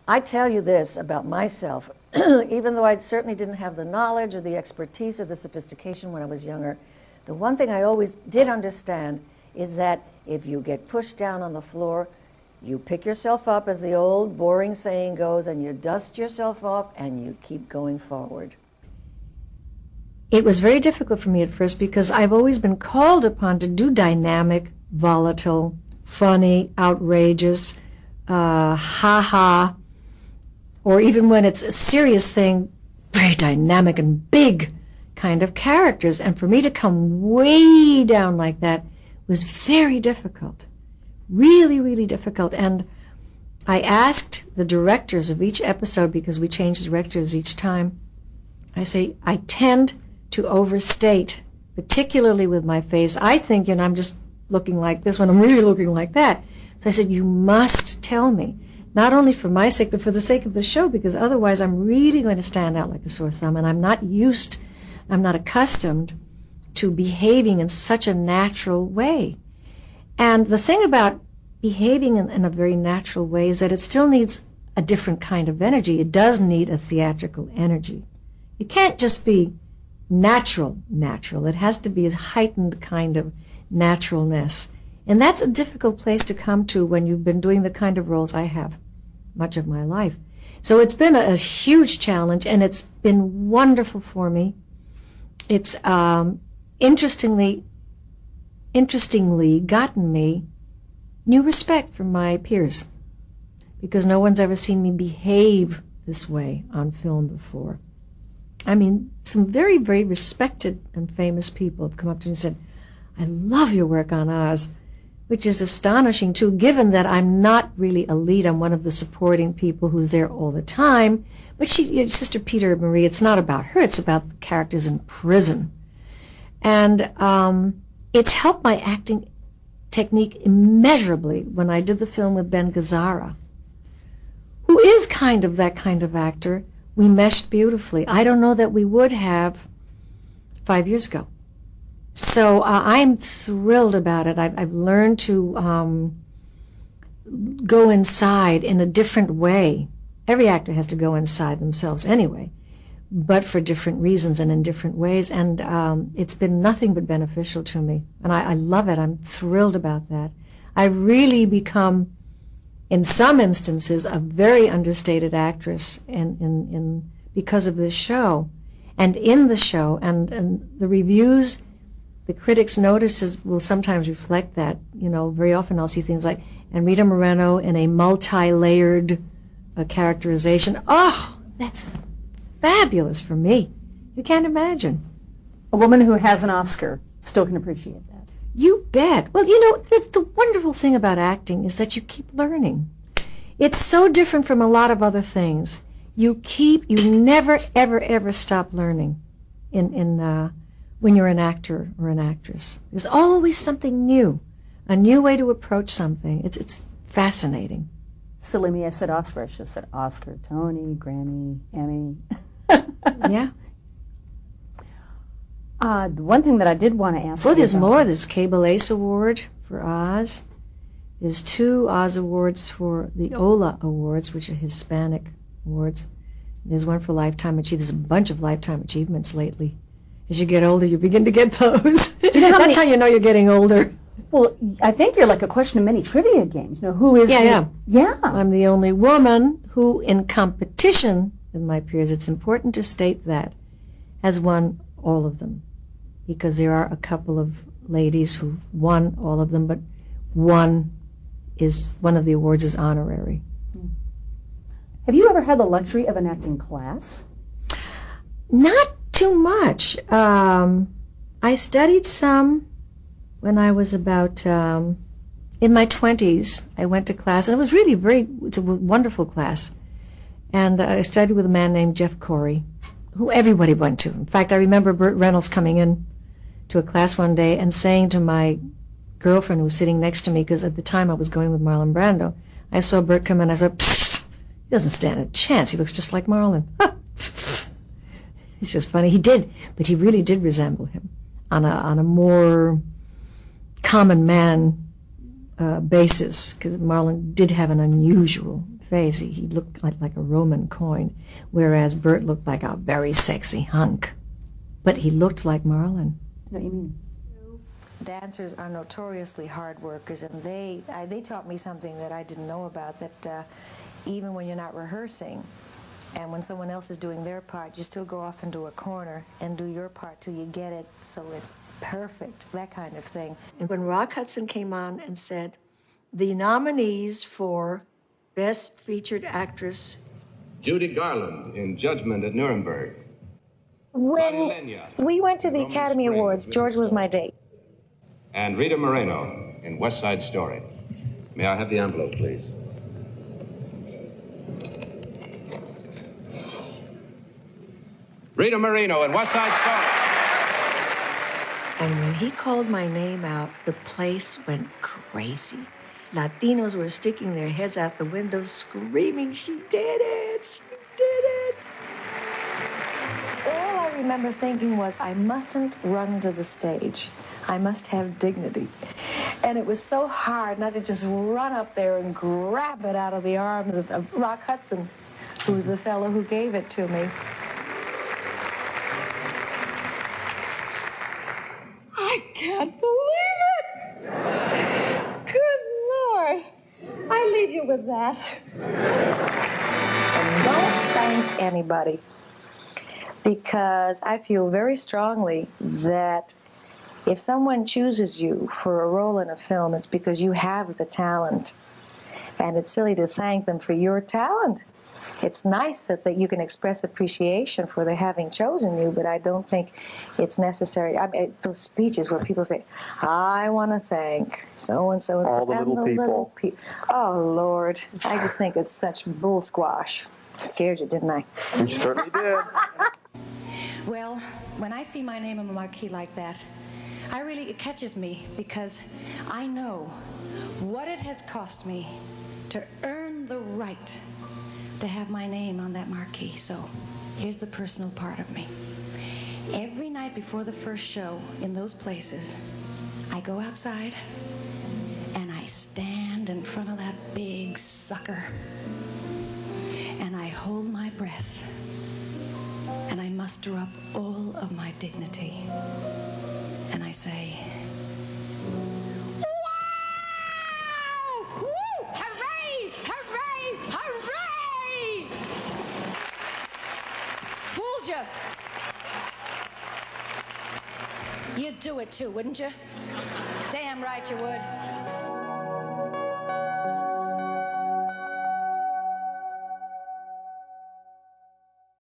I tell you this about myself, even though I certainly didn't have the knowledge or the expertise or the sophistication when I was younger, the one thing I always did understand is that if you get pushed down on the floor, you pick yourself up, as the old boring saying goes, and you dust yourself off and you keep going forward. It was very difficult for me at first because I've always been called upon to do dynamic, volatile, funny, outrageous, ha-ha, or even when it's a serious thing, very dynamic and big kind of characters. And for me to come way down like that was very difficult. Really, really difficult. And I asked the directors of each episode, because we changed directors each time, I say, I tend to overstate, particularly with my face. I think, I'm just looking like this when I'm really looking like that. So I said, you must tell me, not only for my sake, but for the sake of the show, because otherwise I'm really going to stand out like a sore thumb, and I'm not accustomed to behaving in such a natural way. And the thing about behaving in a very natural way is that it still needs a different kind of energy. It does need a theatrical energy. It can't just be natural. It has to be a heightened kind of naturalness. And that's a difficult place to come to when you've been doing the kind of roles I have much of my life. So it's been a huge challenge, and it's been wonderful for me. It's interestingly gotten me new respect from my peers, because no one's ever seen me behave this way on film before. I mean, some very, very respected and famous people have come up to me and said, I love your work on Oz, which is astonishing, too, given that I'm not really a lead. I'm one of the supporting people who's there all the time. But Sister Peter Marie, it's not about her. It's about the characters in prison. And it's helped my acting technique immeasurably when I did the film with Ben Gazzara, who is kind of that kind of actor. We meshed beautifully. I don't know that we would have 5 years ago. So I'm thrilled about it. I've learned to go inside in a different way. Every actor has to go inside themselves anyway, but for different reasons and in different ways. And it's been nothing but beneficial to me. And I love it. I'm thrilled about that. I've really become, in some instances, a very understated actress in because of this show. And in the show, and the reviews, the critics' notices will sometimes reflect that. Very often I'll see things like, and Rita Moreno in a multi-layered characterization. Oh, that's fabulous for me. You can't imagine. A woman who has an Oscar still can appreciate that. You bet. Well, the wonderful thing about acting is that you keep learning. It's so different from a lot of other things. You never, ever, ever stop learning when you're an actor or an actress. There's always something new, a new way to approach something. It's fascinating. Silly me, I said Oscar. I should have said Oscar, Tony, Grammy, Emmy. Yeah. The one thing that I did want to ask Well, there's more. There's Cable Ace Award for Oz. There's 2 Oz Awards for the Ola Awards, which are Hispanic awards. There's one for Lifetime Achievement. There's a bunch of Lifetime Achievements lately. As you get older, you begin to get those. That's how you know you're getting older. Well, I think you're like a question of many trivia games. Who is Yeah. Yeah. I'm the only woman who, in competition with my peers, it's important to state that, has won all of them. Because there are a couple of ladies who've won all of them, but one of the awards is honorary. Have you ever had the luxury of an acting class? Not too much. I studied some when I was about in my 20s. I went to class, and it was really it's a wonderful class. And I studied with a man named Jeff Corey, who everybody went to. In fact, I remember Burt Reynolds coming in to a class one day and saying to my girlfriend who was sitting next to me, because at the time I was going with Marlon Brando, I saw Burt come in, I said, he doesn't stand a chance. He looks just like Marlon. It's just funny. He did, but he really did resemble him on a more common man basis, because Marlon did have an unusual face. He looked like a Roman coin, whereas Bert looked like a very sexy hunk. But he looked like Marlon. What do you mean? Dancers are notoriously hard workers, and they taught me something that I didn't know about, that even when you're not rehearsing and when someone else is doing their part, you still go off into a corner and do your part till you get it so it's perfect, that kind of thing. And when Rock Hudson came on and said, the nominees for Best Featured Actress, Judy Garland in Judgment at Nuremberg. When we went to the Academy Awards, George was my date. And Rita Moreno in West Side Story. May I have the envelope, please? Rita Moreno in West Side Story. and when he called my name out, the place went crazy. Latinos were sticking their heads out the windows, screaming, "She did it! She did it!" All I remember thinking was, I mustn't run to the stage. I must have dignity. And it was so hard not to just run up there and grab it out of the arms of Rock Hudson, who was the fellow who gave it to me. I can't believe it! Good Lord. I leave you with that. And don't thank anybody, because I feel very strongly that if someone chooses you for a role in a film, it's because you have the talent. And it's silly to thank them for your talent. It's nice that you can express appreciation for their having chosen you, but I don't think it's necessary. I mean, those speeches where people say, I want to thank so-and-so and so. All the little people. Oh, Lord. I just think it's such bull squash. Scared you, didn't I? You certainly did. Well, when I see my name on a marquee like that, it catches me, because I know what it has cost me to earn the right to have my name on that marquee. So here's the personal part of me. Every night before the first show in those places, I go outside and I stand in front of that big sucker and I hold my breath and I muster up all of my dignity and I say, wow! Woo! Hooray! Hooray! Hooray! Fooled you. You'd do it too, wouldn't you? Damn right you would.